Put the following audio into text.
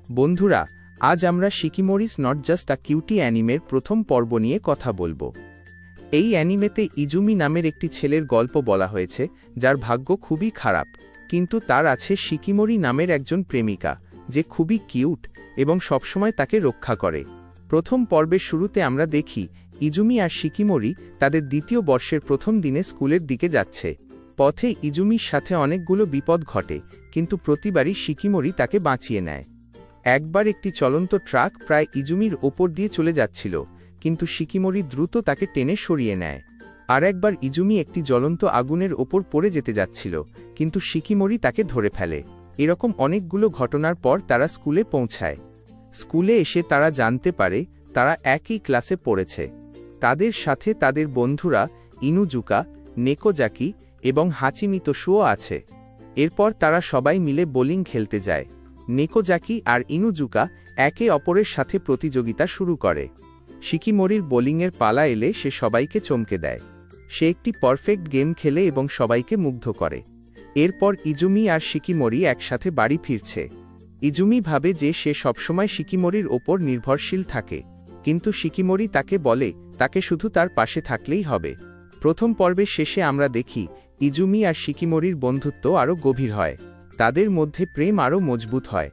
বন্ধুরা, আজ আমরা শিকিমোরিস নট জাস্ট আ কিউটি অ্যানিমের প্রথম পর্ব নিয়ে কথা বলবো। এই অ্যানিমেতে ইজুমি নামের একটি ছেলের গল্প বলা হয়েছে, যার ভাগ্য খুবই খারাপ, কিন্তু তার আছে শিকিমোরি নামের একজন প্রেমিকা, যে খুবই কিউট এবং সবসময় তাকে রক্ষা করে। প্রথম পর্বের শুরুতে আমরা দেখি ইজুমি আর শিকিমোরি তাদের দ্বিতীয় বর্ষের প্রথম দিনে স্কুলের দিকে যাচ্ছে। পথে ইজুমির সাথে অনেকগুলো বিপদ ঘটে, কিন্তু প্রতিবারই শিকিমোরি তাকে বাঁচিয়ে নেয়। একবার একটি চলন্ত ট্রাক প্রায় ইজুমির ওপর দিয়ে চলে যাচ্ছিল, কিন্তু শিকিমোরি দ্রুত তাকে টেনে সরিয়ে নেয়। আর একবার ইজুমি একটি জ্বলন্ত আগুনের ওপর পড়ে যেতে যাচ্ছিল, কিন্তু শিকিমোরি তাকে ধরে ফেলে। এরকম অনেকগুলো ঘটনার পর তারা স্কুলে পৌঁছায়। স্কুলে এসে তারা জানতে পারে তারা একই ক্লাসে পড়েছে। তাদের সাথে তাদের বন্ধুরা ইনুজুকা, নেকোজাকি এবং হাচিমিতোশুও আছে। এরপর তারা সবাই মিলে বোলিং খেলতে যায়। নেকোজাকি আর ইনুজুকা একে অপরের সাথে প্রতিযোগিতা শুরু করে। শিকিমোরির বোলিংয়ের পালা এলে সে সবাইকে চমকে দেয়। সে একটি পারফেক্ট গেম খেলে এবং সবাইকে মুগ্ধ করে। এরপর ইজুমি আর শিকিমোরি একসাথে বাড়ি ফিরছে। ইজুমি ভাবে যে সে সবসময় শিকিমোরির ওপর নির্ভরশীল থাকে, কিন্তু শিকিমোরি তাকে বলে তাকে শুধু তার পাশে থাকলেই হবে। প্রথম পর্বের শেষে আমরা দেখি ইজুমি আর শিকিমোরির বন্ধুত্ব আরও গভীর হয়। তাদের মধ্যে প্রেম আরও মজবুত হয়।